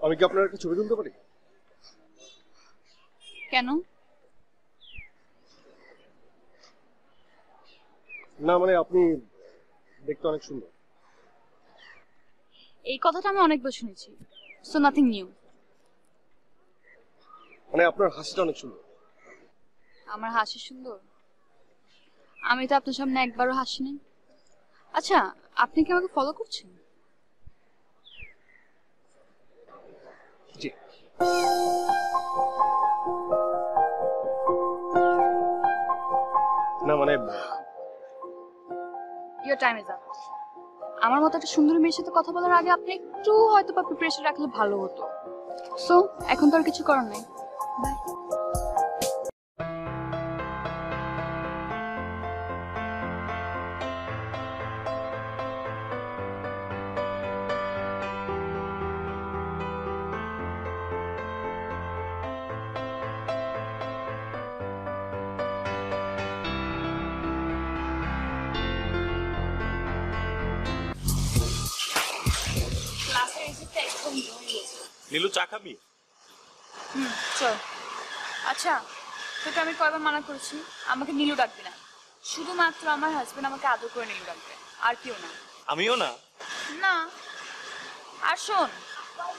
আমি কি আপনার একটা ছবি তুলতে পারি? কেন? না মানে আপনি দেখতে অনেক সুন্দর। এই কথাটা আমি অনেকবার শুনেছি, সো নাথিং নিউ। মানে আপনার হাসিটা অনেক সুন্দর। আমার হাসি সুন্দর? আমি তো আপনার সামনে একবারও হাসিনি। আচ্ছা, আপনি কি আমাকে ফলো করছেন? জি। না মানে ইওর টাইম ইজ আপ। আমার মতো একটা সুন্দরী মেয়ের সাথে কথা বলার আগে আপনি একটু হয়তো বা প্রিপারেশন রাখলে ভালো হতো। সো এখন তো আর কিছু করার নাই। বাই। ক্লাসের রিসিপ্টটা একদম জমে গেছে। নীলু চা খাবি? চল। আচ্ছা, তোকে আমি কয়বার মানা করেছি আমাকে নীলু ডাকবি না। শুধুমাত্র আমার হাজবেন্ড আমাকে আদর করে নীলু ডাকবে, আর কেউ না। আমিও না। না। আর শোন,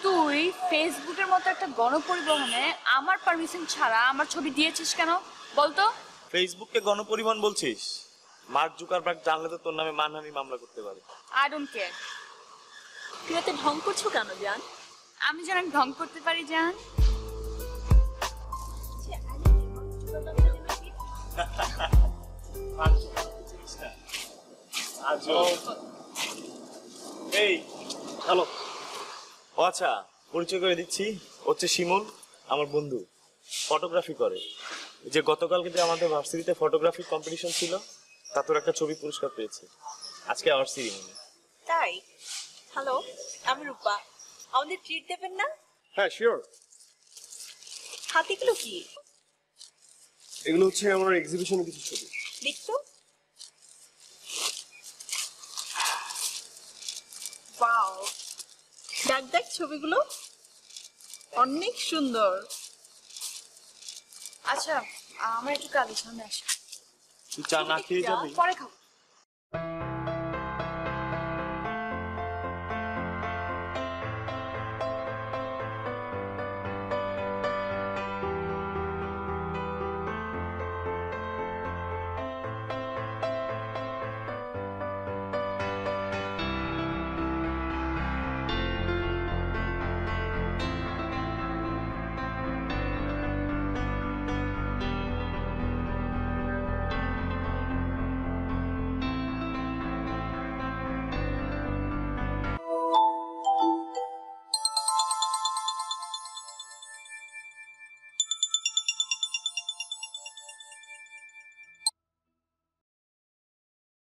তুই ফেসবুকের মতো একটা গণপরিবহনে আমার পারমিশন ছাড়া আমার ছবি দিয়েছিস কেন বলতো? ফেসবুককে গণপরিবহন বলছিস? মার্ক জুকারবার্গ জানলে তো তোর নামে মানহানি মামলা করতে পারে। I don't care. তুই এত ঢং করছো কেন জান? আমি যেন ঢং করতে পারি জান। এই হ্যালো। ও আচ্ছা, পরিচয় করে দিচ্ছি, হচ্ছে শিমুল, আমার বন্ধু, ফটোগ্রাফি করে। এই যে গতকালকে যে আমাদের ভার্সিটিতে ফটোগ্রাফি কম্পিটিশন ছিল, তা তোর একটা ছবি পুরস্কার পেয়েছে। আজকে আওয়ার সিরিমনি। তাই? হ্যালো, আমি রূপা। আমাদের ট্রিট দেবেন না? হ্যাঁ শিওর। হাতিগুলো কি এগুলো হচ্ছে আমার এক্সিবিশনের কিছু ছবি। দেখছো? ওয়াও, দেখ দেখ ছবিগুলো অনেক সুন্দর। আচ্ছা, আমার একটু কাজ আছে, আমি আসি। তুই চা না খেয়ে যাবি? পরে খাবো।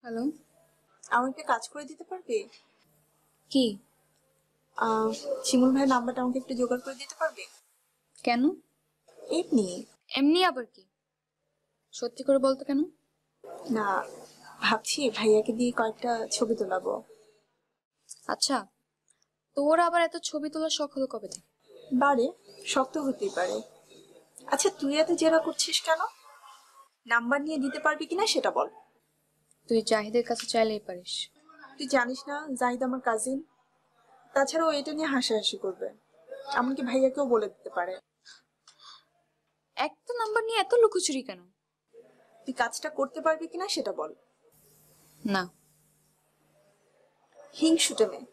হ্যালো। আমাকে কাজ করে দিতে পারবে? কি? শিমুল ভাইয়ের নাম্বারটা আমাকে একটু জোগাড় করে দিতে পারবে? কেন? এমনি। এমনি আবার কি? সত্যি করে বলতো কেন? না, ভাবছি ভাইয়াকে দিয়ে কয়েকটা ছবি তোলাবো। আচ্ছা, তোর আবার এত ছবি তোলার শখ হলো কবে থেকে? বারে, শক্ত হতেই পারে। আচ্ছা, তুই এত জেরা করছিস কেন? নাম্বার নিয়ে দিতে পারবি কিনা সেটা বল। তুই জাহিদের কাছে চাইলেই পারিস। তুই জানিস না জাহিদ আমার কাজিন? তাছাড়া ও এটা নিয়ে হাসাহাসি করবে, এমনকি ভাইয়াকেও বলে দিতে পারে। একটা নাম্বার নিয়ে এত লুকোচুরি কেন? তুই কাজটা করতে পারবি কিনা সেটা বল। না। হিংসুটে মেয়ে।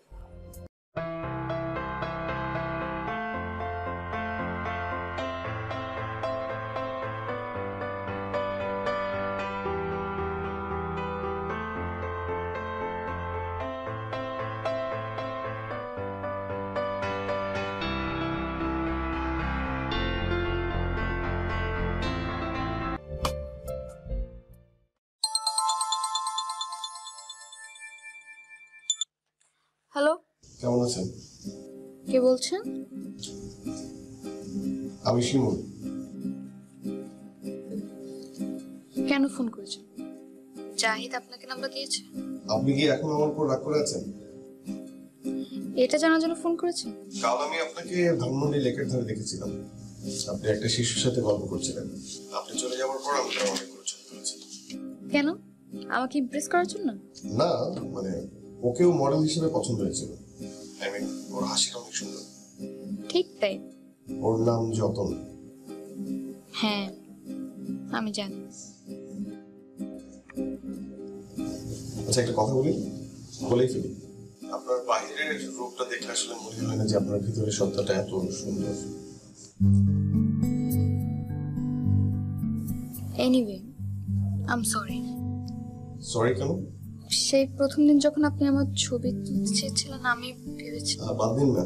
হ্যালো, কেমন আছেন? কে বলছেন? আমি শিমুল। কেন ফোন করেছেন? জাহিদ আপনাকে নাম্বার দিয়েছে? আপনি কি এখন আমার উপর রাগ করে আছেন? এটা জানার জন্য ফোন করেছেন? কাল আমি আপনাকে ধানমন্ডি লেকের ধারে দেখেছিলাম। আপনি একটা শিশুর সাথে গল্প করছিলেন। আপনি চলে যাওয়ার পর আমি তার অনেকগুলো ছবি তুলেছি। কেন? আমাকে ইমপ্রেস করার জন্য? না, মানে ওকেও মডেল হিসেবে পছন্দ হয়েছিল। আই মিন, ওর হাসিটা অনেক সুন্দর। ঠিক তাই। ওর নাম যতন। হ্যাঁ, আমি জানি। আচ্ছা, একটা কথা বলি, বলেই ফেলি। আপনার বাইরের রূপটা দেখলে আসলে মনে হয় না যে আপনার ভিতরে সত্তাটা এত সুন্দর। Anyway, I am sorry. Sorry কেন? সেই প্রথম দিন যখন আপনি আমার ছবি তুলতে চেয়েছিলেন, আমি ভেবেছি বাদ দিন না।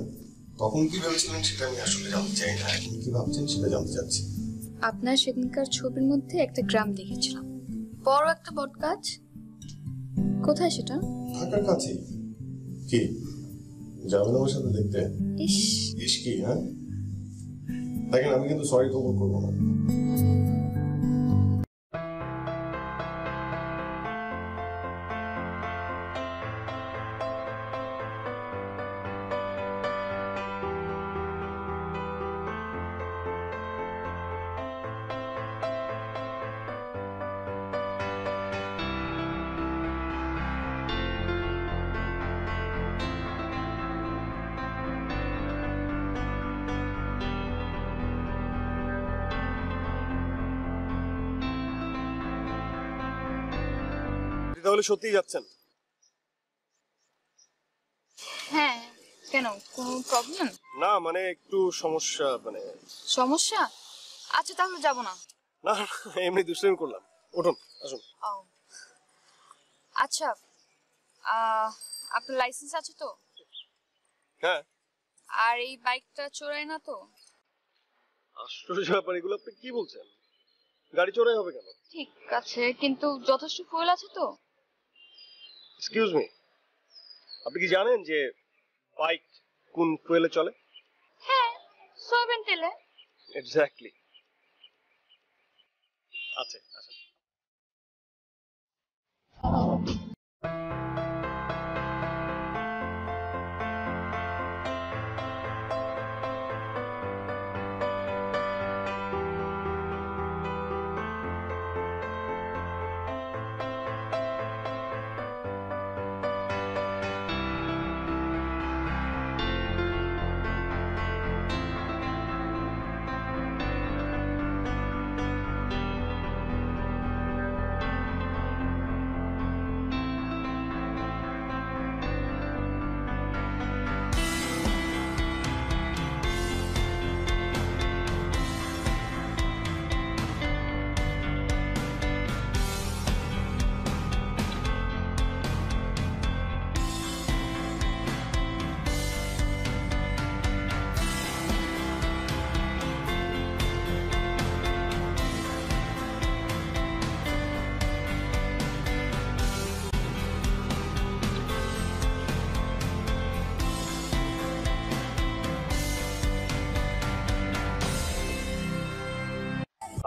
তখন কি ভেবেছিলেন সেটা আমি আসলে জানতে চাই না, এখন কি ভাবছেন সেটা জানতে চাচ্ছি। আপনার সেদিনকার ছবির মধ্যে একটা গ্রাম দেখেছিলাম, বড় একটা বট গাছ। কোথায় সেটা? ঢাকার কাছেই। কি যাবেন আমার সাথে দেখতে? ইস, ইস কি, হ্যাঁ? দেখেন, আমি কিন্তু সরি কবুল করবো না। তাহলে সত্যিই যাচ্ছেন? হ্যাঁ। কেন, কোনো প্রবলেম? না, মানে একটু সমস্যা, মানে সমস্যা? আচ্ছা, তাহলে যাব না। না, এমনি দুষ্টামি করলাম। উঠুন, আসুন। ও আচ্ছা, আপনার লাইসেন্স আছে তো? হ্যাঁ। আর এই বাইকটা চোরাই না তো? আশ্চর্য ব্যাপার, এগুলো আপনি কি বলছেন? গাড়ি চোরাই হবে কেন? ঠিক আছে, কিন্তু যথেষ্ট ফুয়েল আছে তো? এক্সকিউজ মি, আপনি কি জানেন যে বাইক কোন ফুয়েলে চলে? হ্যাঁ, সয়াবিন তেলে। এক্স্যাক্টলি। আচ্ছা আচ্ছা।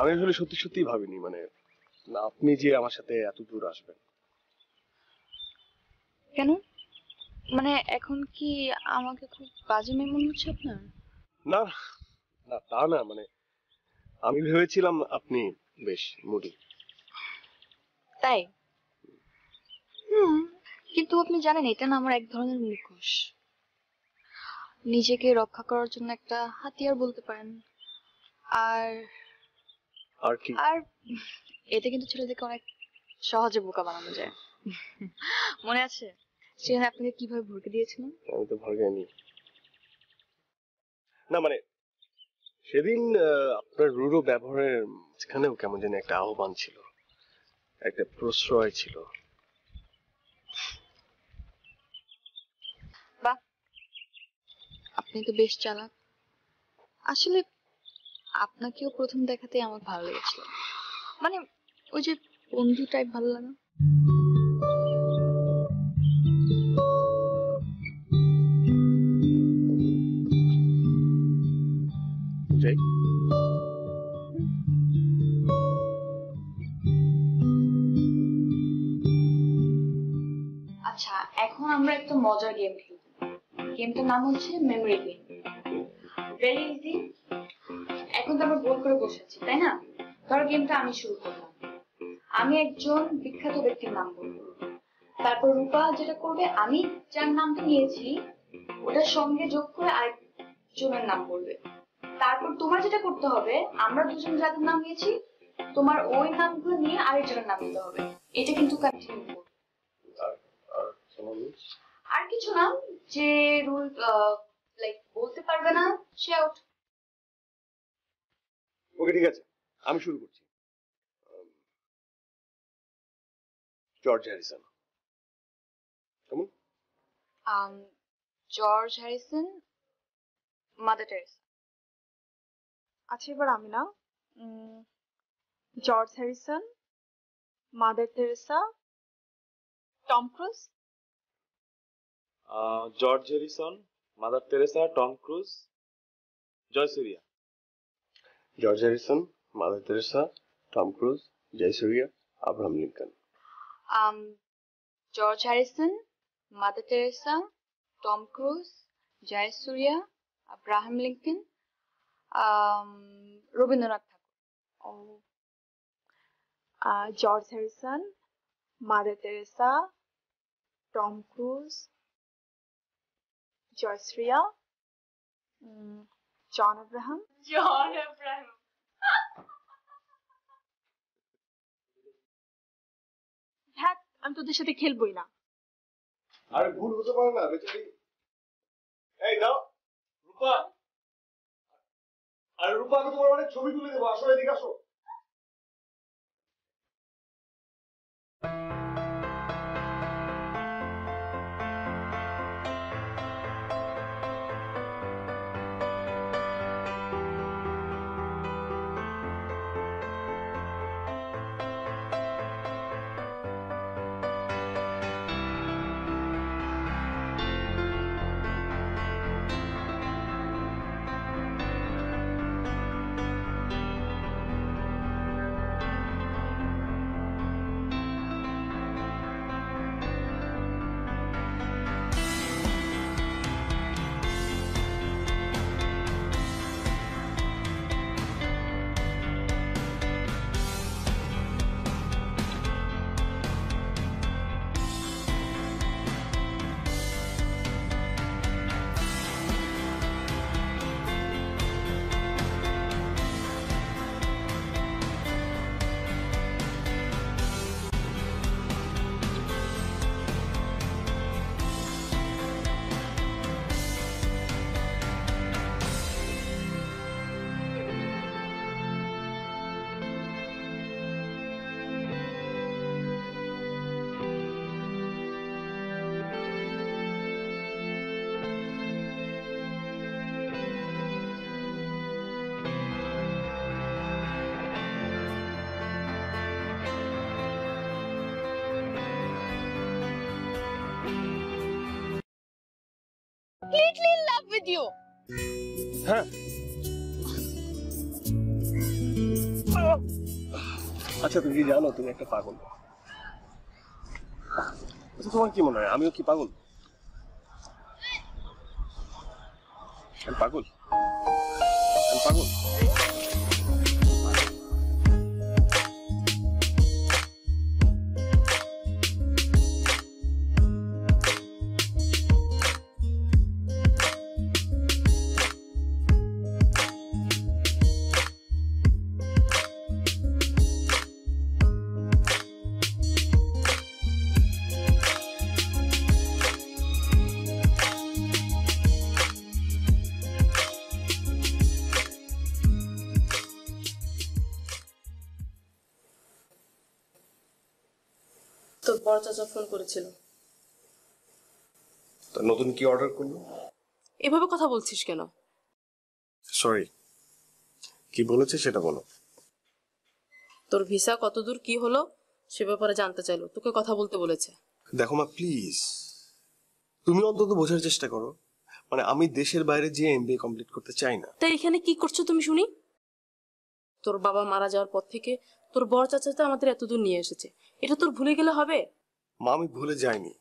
আমি আসলে সত্যি সত্যি ভাবিনি, মানে না, আপনি যে আমার সাথে এত দূর আসবেন। কেন? মানে এখন কি আমাকে খুব বাজে মেয়ে মনে হচ্ছে আপনার? না না, তা না, মানে আমি ভেবেছিলাম আপনি বেশ মুডি। তাই? হুম, কিন্তু আপনি জানেন এটা না আমার এক ধরনের মুখোশ। নিজেকে রক্ষা করার জন্য একটা হাতিয়ার বলতে পারেন। আর আর কি? আর এতে কিন্তু ছেলেদেরকে অনেক সহজে বোকা বানানো যায়। মনে আছে সেখানে আপনাকে কিভাবে ভরকে দিয়েছিলাম? আমি তো ভয় পাইনি। না মানে সেদিন আপনার রূঢ় ব্যবহারের মাঝখানেও কেমন যেন একটা আহ্বান ছিল, একটা প্রশ্রয় ছিল। বাহ, আপনি তো বেশ চালাক। আসলে আপনাকেও প্রথম দেখাতে আমার ভালো লেগেছিল, মানে ওই যে বন্ধু টাইপ ভালো লাগা। যাই। আচ্ছা, এখন আমরা একটা মজার গেম খেলবো। গেমটার নাম হচ্ছে মেমোরি গেম। Very easy. এখন তো আমরা গোল করে বসে আছি, তাই না? ধরো গেমটা আমি শুরু করলাম। আমি একজন বিখ্যাত ব্যক্তির নাম বলবো, তারপর রূপা যেটা করবে, আমি যার নামটা নিয়েছি ওটার সঙ্গে যোগ করে আরেকজনের নাম বলবে। তারপর তোমার যেটা করতে হবে, আমরা দুজন যাদের নাম নিয়েছি তোমার ওই নামগুলো নিয়ে আরেকজনের নাম নিতে হবে। এটা কিন্তু কন্টিনিউ করবে। আর আর কোনো rules? আর কিছু না, যে রুল লাইক বলতে পারবে না সে আউট। ওকে ঠিক আছে, আমি শুরু করছি। George Harrison. কেমন? George Harrison, Mother Teresa. আচ্ছা এবার আমি না, George Harrison, Mother Teresa, Tom Cruise. George Harrison, Mother Teresa, Tom Cruise, Jayasuriya. George Harrison, Mother Teresa, Tom Cruise, Jayasuriya, Abraham Lincoln. George Harrison, Mother Teresa, Tom Cruise, Jayasuriya, Abraham Lincoln, Rabindranath Thakur. George Harrison, Mother Teresa, Tom Cruise, Jayasuriya, John Abraham. John Abraham. হ্যাঁ, আমি তোদের সাথে খেলবই না। আরে ভুল হতে পারে না বেচারি। এই দাও রূপা, আরে রূপা আমি তোমার অনেক ছবি তুলে দেবো, আসো এদিকে আসো। Completely in love with you. হ্যাঁ আচ্ছা, তুমি কি জানো তুমি একটা পাগল? আচ্ছা তোমার কি মনে হয় আমিও কি পাগল? আমি পাগল? আমি পাগল? তোর বড় চাচা ফোন করেছিল। তা নতুন কি অর্ডার করলো? এভাবে কথা বলছিস কেন? সরি, কি বলেছে সেটা বলো। তোর ভিসা কতদূর কি হলো সে ব্যাপারে জানতে চাইলো, তোকে কথা বলতে বলেছে। দেখো মা প্লিজ, তুমি অন্তত বোঝার চেষ্টা করো, মানে আমি দেশের বাইরে যে এমবিএ কমপ্লিট করতে চাই না। তাই এখানে কি করছো তুমি শুনি? তোর বাবা মারা যাওয়ার পর থেকে তোর বড় চাচা তো আমাদের এতদূর নিয়ে এসেছে, এটা তোর ভুলে গেলে হবে? মা আমি ভুলে যাইনি,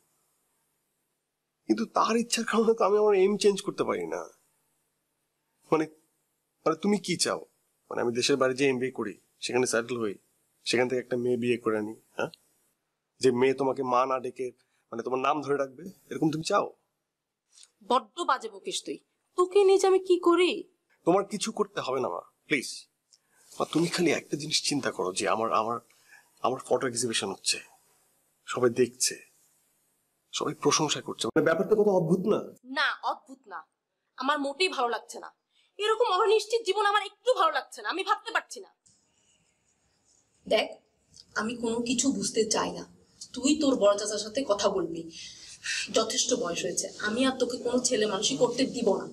কিন্তু তার ইচ্ছার কারণে তো আমি আমার এম চেঞ্জ করতে পারি না। মানে মানে তুমি কি চাও? মানে আমি দেশের বাইরে যে এমবিএ করি, সেখানে সেটেল হই, সেখান থেকে একটা মেয়ে বিয়ে করে আনি, হ্যাঁ? যে মেয়ে তোমাকে মা না ডেকে মানে তোমার নাম ধরে রাখবে, এরকম তুমি চাও? বড্ড বাজে বকিস তুই। তোকে নিয়ে যে আমি কি করি? তোমার কিছু করতে হবে না মা, প্লিজ। মা তুমি খালি একটা জিনিস চিন্তা করো যে আমার আমার আমার ফটো এক্সিবিশন হচ্ছে, সবাই দেখছে, সবাই প্রশংসা করছে, মানে ব্যাপারটা কত অদ্ভুত না? না, অদ্ভুত না। আমার মোটেই ভালো লাগছে না। এরকম অনিশ্চিত জীবন আমার একটু ভালো লাগছে না। আমি ভাবতে পারছি না। দেখ, আমি কোনো কিছু বুঝতে চাই না। তুই তোর বড় চাচার সাথে কথা বলবি। যথেষ্ট বয়স হয়েছে। আমি আর তোকে কোনো ছেলে মানুষই করতে দিব না।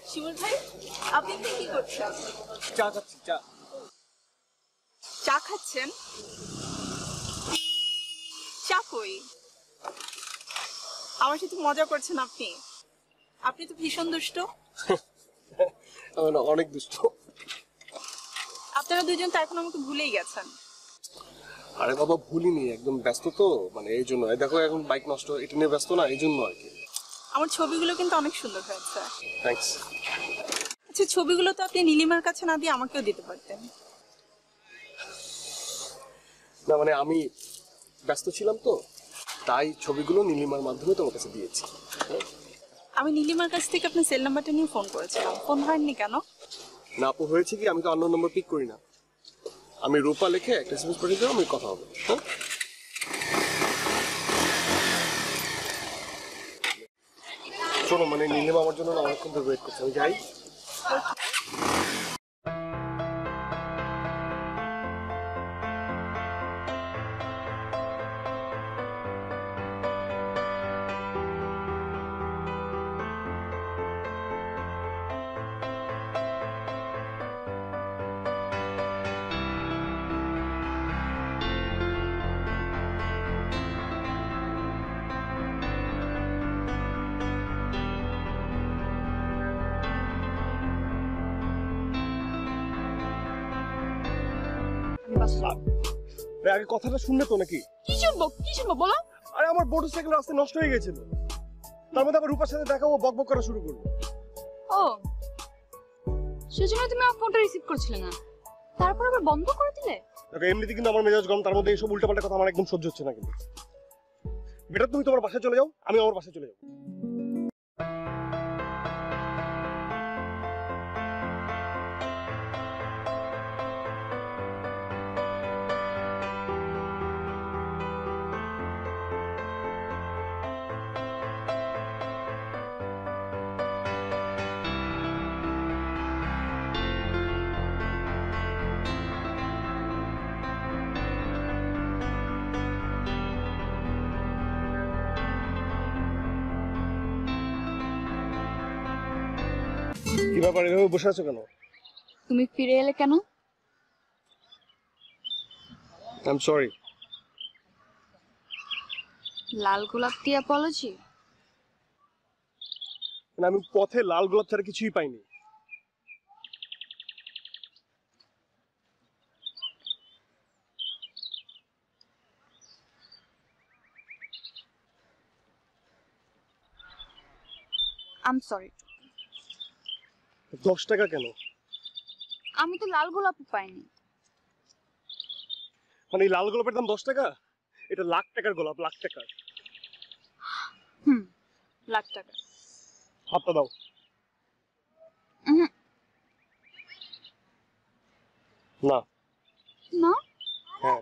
শিমুল ভাই, আপনি কি করছেন? চা খাচ্ছি, চা। চা খাচ্ছেন? চা কই? আমার সাথে মজা করছেন আপনি? আপনি তো ভীষণ দুষ্ট। অনেক দুষ্ট। আপনারা দুজন তো এখন আমাকে ভুলেই গেছেন। আরে বাবা ভুলিনি, একদম ব্যস্ত তো, মানে এই জন্য। দেখো এখন বাইক নষ্ট, এটা নিয়ে ব্যস্ত না, এই জন্য আর কি। আমার ছবিগুলো কিন্তু অনেক সুন্দর হয়েছে। থ্যাঙ্কস। আচ্ছা, ছবিগুলো তো আপনি নীলিমার কাছে না দিয়ে আমাকেও দিতে পারতেন। না মানে আমি ব্যস্ত ছিলাম তো, তাই ছবিগুলো নীলিমার মাধ্যমে তোমার কাছে দিয়েছি। আমি নীলিমার কাছ থেকে আপনার সেল নাম্বারটা নিয়ে ফোন করেছিলাম, ফোন হয়নি কেন? না আপু, হয়েছে কি, আমি তো অন্য নম্বর পিক করি না। আমি রূপা লিখে একটা এসএমএস পাঠিয়ে দেবো, আমি কথা হবে। হ্যাঁ, শোনো, মানে নীলিমা আমার জন্য অনেকক্ষণ ধরে ওয়েট করছে, আমি যাই। আগে কথাটা শুনলে তো নাকি? কি শুনবো বলো? আরে আমার মোটরসাইকেল রাস্তায় নষ্ট হয়ে গেছিল, তার মধ্যে আবার রূপার সাথে দেখা, ও বকবক করা শুরু করলো। ও, সেজন্য তুমি আমার ফোনটা রিসিভ করছিলে না, তারপর আবার বন্ধ করে দিলে? দেখো এমনিতে কিন্তু আমার মেজাজ গরম, তার মধ্যে এইসব উল্টাপাল্টা কথা আমার একদম সহ্য হচ্ছে না। কিন্তু বেটার তুমি তোমার বাসায় চলে যাও, আমি আমার বাসায় চলে যাবো। কি ব্যাপার, এভাবে বসে আছো কেন? তুমি ফিরে এলে কেন? I am sorry. লাল গোলাপ দিয়ে অ্যাপোলজি? মানে আমি পথে লাল গোলাপ ছাড়া কিছুই পাইনি। আম সরি। 10 টাকা কেন? আমি তো লাল গোলাপও পাইনি। মানে এই লাল গোলাপের দাম 10 টাকা? এটা লাখ টাকার গোলাপ, লাখ টাকার। হুম, লাখ টাকা। হাতটা দাও। উহুম, না। না। হ্যাঁ।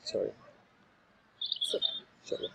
সরি। চলো।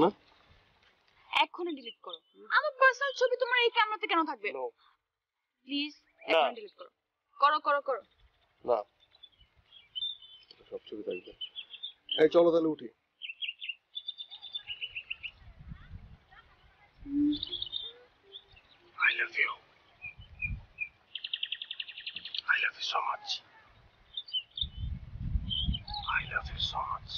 না এখনই ডিলিট করো। আমার পার্সোনাল ছবি তোমার এই ক্যামেরাতে কেন থাকবে? প্লিজ এখনই ডিলিট করো। করো করো করো। না, সব ছবি থাকবে। এই চলো তাহলে উঠি। I love you. I love you so much. I love you so much.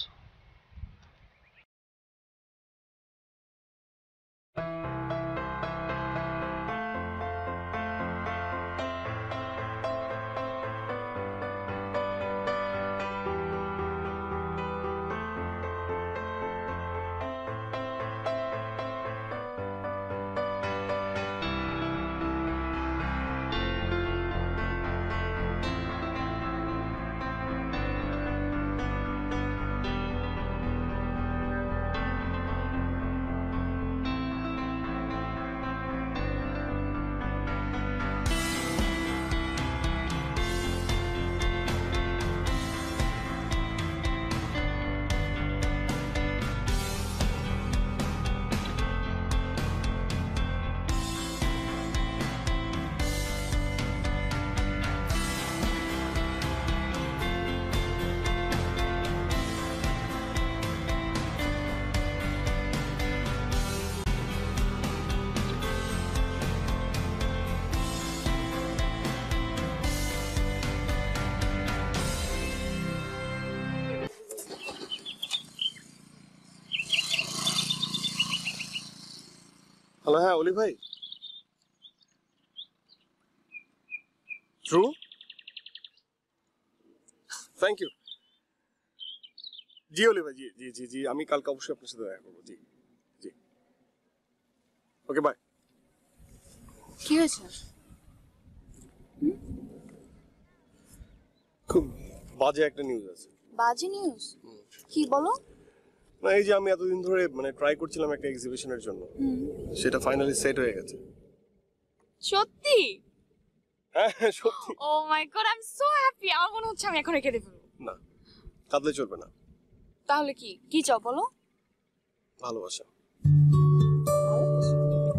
Hello, হ্যাঁ অলি ভাই। True, thank you. জি অলি ভাই, জি জি জি জি, আমি কালকে অবশ্যই আপনার সাথে দেখা করবো। জি জি, ওকে বাই। কি হয়েছে? খুব বাজে একটা নিউজ আছে। বাজে নিউজ? কি বলো? না এই যে আমি এতদিন ধরে মানে ট্রাই করছিলাম একটা এক্সিবিশনের জন্য, সেটা ফাইনালি সেট হয়ে গেছে। সত্যি? হ্যাঁ হ্যাঁ, সত্যি। Oh my god, I am so happy. আমার মনে হচ্ছে আমি এখন কেঁদে ফেলবো। না, কাঁদলে চলবে না। তাহলে কি কি চাও বলো? ভালোবাসা,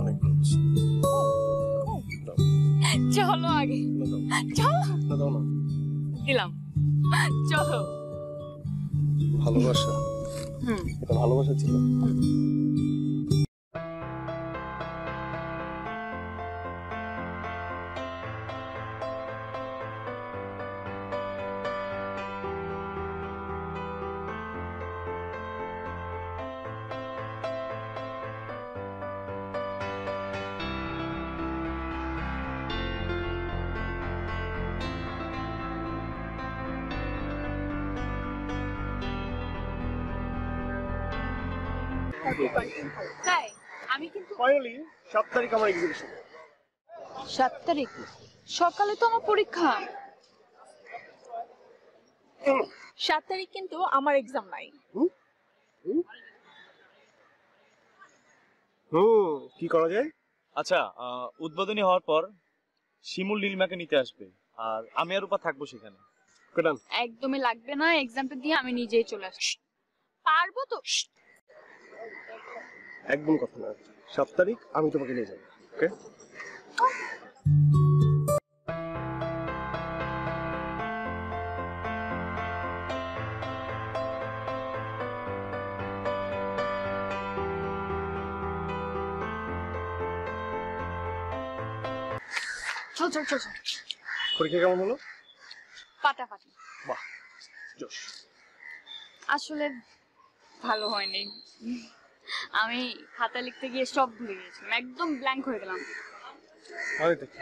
অনেক ভালোবাসা। দাও। চলো আগে, না দাও, চলো। না দাও না। দিলাম, চলো। ভালোবাসা, এটা ভালোবাসা ছিল? তাই আমি কিন্তু ফাইনালি 7 তারিখ আমার এক্সিবিশন। 7 তারিখ সকালে তো আমার পরীক্ষা। 7 তারিখ কিন্তু আমার এক্সাম নাই। কি করা যায়? আচ্ছা, উদ্বোধনী হওয়ার পর শিমুল নীলিমাকে নিতে আসবে, আর আমি আর রূপা থাকবো সেখানে। কেন? একদমই লাগবে না, এক্সামটা দিয়ে আমি নিজেই চলে আসছি। পারবো তো? একদম কথা না। 7 তারিখ আমি তোমাকে নিয়ে যাবো, ওকে? চল চল চল চল। পরীক্ষা কেমন হলো? ফাটাফাটি। বাহ, জোশ। আসলে ভালো হয়নি। আমি খাতা লিখতে গিয়ে সব ভুলে গিয়েছিলাম, একদম ব্ল্যাঙ্ক হয়ে গেলাম। আরে দেখি।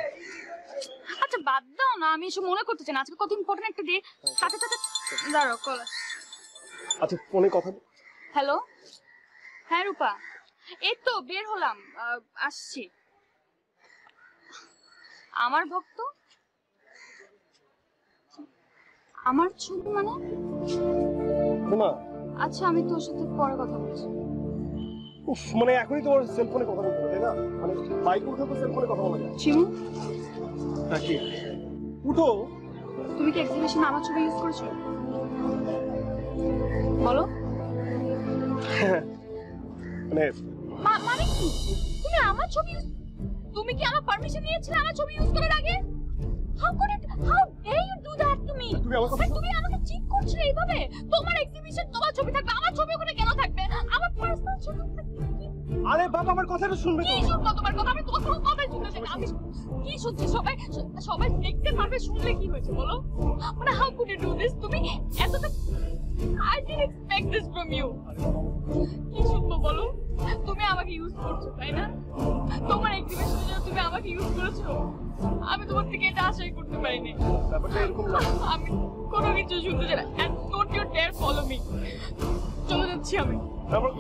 আচ্ছা বাদ দাও না, আমি এসব মনে করতে চাই না। আজকে কত ইম্পর্টেন্ট একটা ডে। সাথে সাথে দাঁড়াও, কল। আচ্ছা ফোনে কথা। হ্যালো, হ্যাঁ রূপা, এই তো বের হলাম, আসছি। আমার ভক্ত? আমার ছবি মানে? না, আচ্ছা আমি তোর সাথে পরে কথা বলছি। উফ, মানে এখনই তোমার সেলফোনে কথা বলতে হবে, তাই না? মানে বাইকে উঠে তো সেলফোনে কথা বলা যায়। চিমু, হ্যাঁ কি? উঠো। তুমি কি এক্সিবিশনে আমার ছবি ইউজ করেছো? বলো। মানে মানে কি? তুমি আমার ছবি তুমি কি আমার পারমিশন নিয়েছিলে আমার ছবি ইউজ করার আগে? How dare you do that to me? তুমি আমার কথা তুমি আমাকে চিট করছিলে এইভাবে? তোমার এক্সিবিশন, তোমার ছবি থাকবে, আমার ছবি ওখানে কেন থাকবে? আমার পার্সোনাল ছবি থাকবে। আরে বাবা, আমার কথাটা শুনবে তো। কি শুনবো তোমার কথা? আমি তোমার কোনো কথাই শুনতে চাই না। আমি কি শুনছি? সবাই দেখতে পারবে, শুনলে কি হয়েছে বলো? মানে how could you do this? তুমি এতটা I didn't expect this from you. কি শুনবো বলো? তুমি আমাকে ইউজ করছো, তাই না? তোমার এক্সিবিশনের জন্য তুমি আমাকে ইউজ করেছো। আমি তোমার থেকে এটা আশাই করতে পারিনি। ব্যাপারটা এরকম না। আমি কোনো কিছু শুনতে চাই না। And don't you dare follow me. চলে যাচ্ছি আমি। তারপর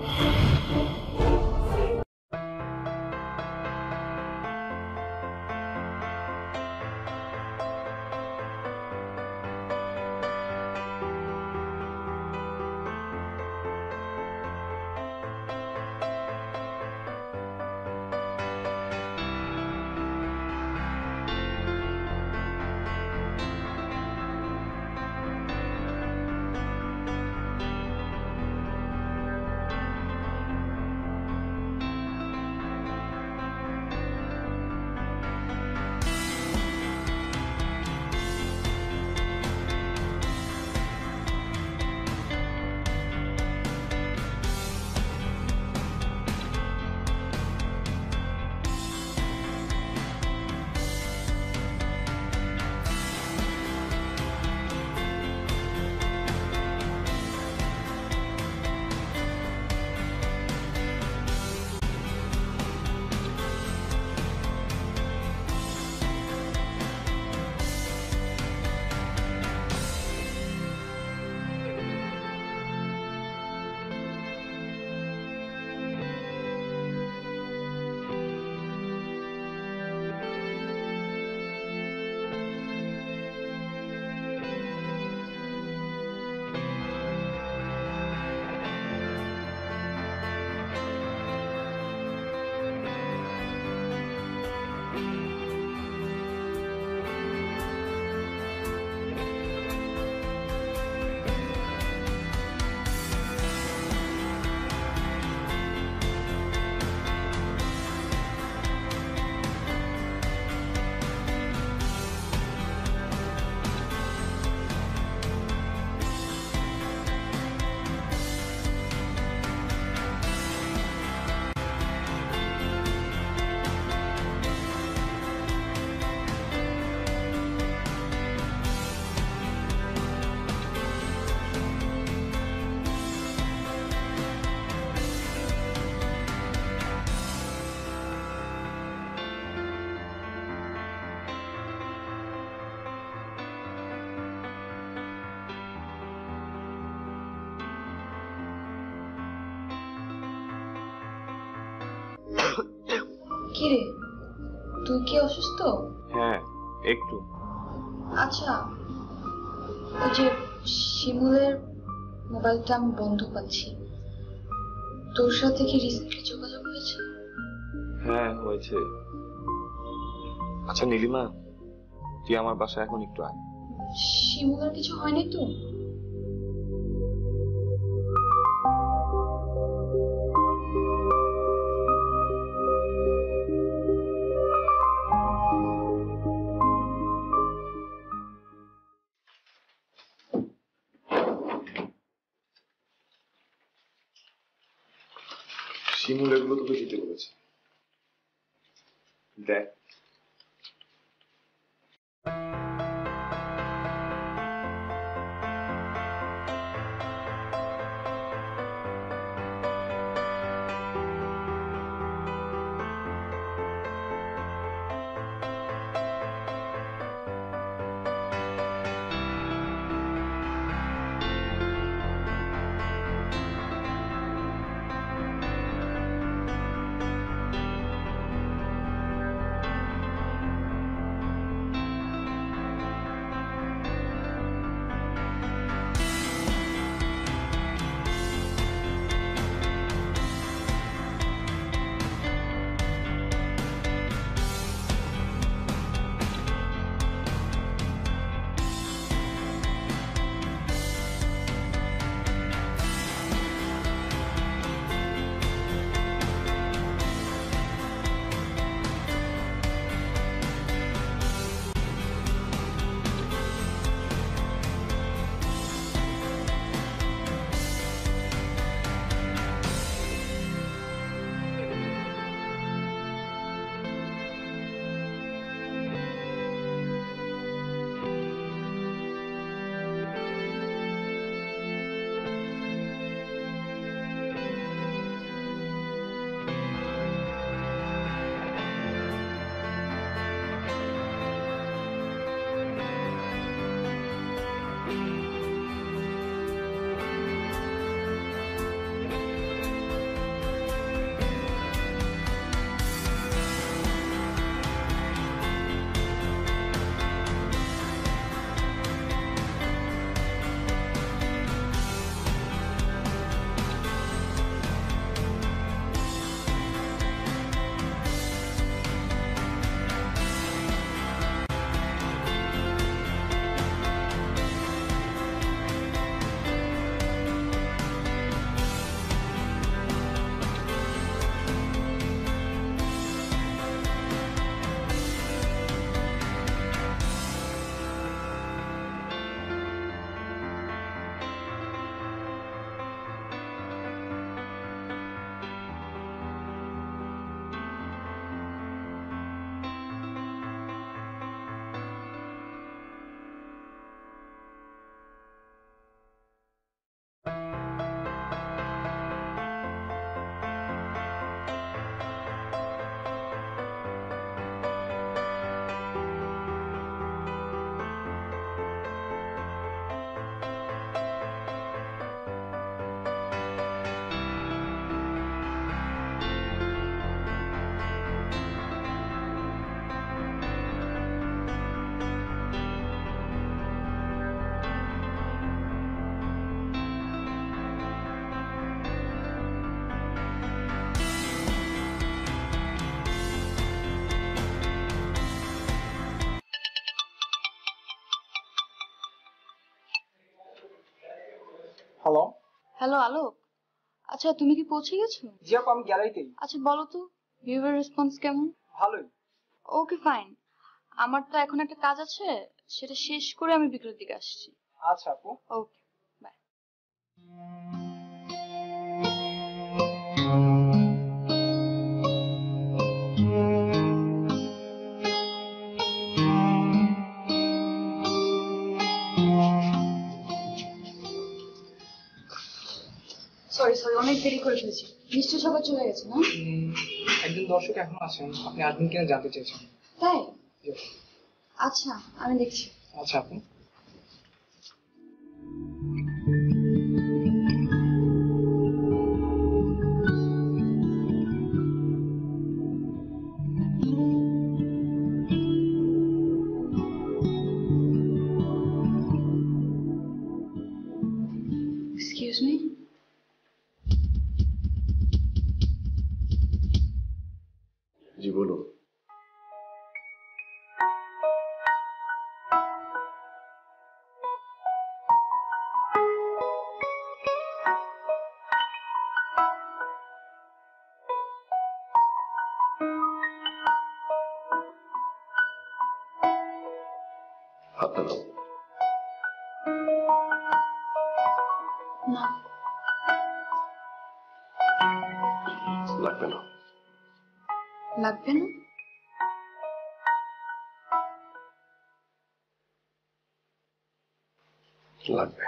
কি রে, তুই কি অসুস্থ? হ্যাঁ একটু। আচ্ছা, ওই যে শিমুলের মোবাইলটা আমি বন্ধ পাচ্ছি, তোর সাথে কি রিসেন্টলি যোগাযোগ হয়েছে? হ্যাঁ হয়েছে। আচ্ছা নীলিমা, তুই আমার বাসায় এখন একটু আয়। শিমুলের কিছু হয়নি তো? শিমুল এগুলো তোকে দিতে বলেছে, দেখ। হ্যালো। হ্যালো আলোক, আচ্ছা তুমি কি পৌঁছে গেছো? জি আপু, আমি গ্যালারিতেই। আচ্ছা বলো তো, ভিউয়ার রেসপন্স কেমন? ভালোই। ওকে ফাইন, আমার তো এখন একটা কাজ আছে, সেটা শেষ করে আমি বিকেলের দিকে আসছি। আচ্ছা আপু। Okay bye. সরি সরি, অনেক দেরি করে ফেলেছি, নিশ্চয় সবাই চলে গেছে না? একজন দর্শক এখন আছেন, আপনি আসবেন কিনা জানতে চেয়েছেন। তাই? জি। আচ্ছা আমি দেখছি। আচ্ছা আপু। কার্ডটা দাও। না লাগবে না। লাগবে না। লাগবে।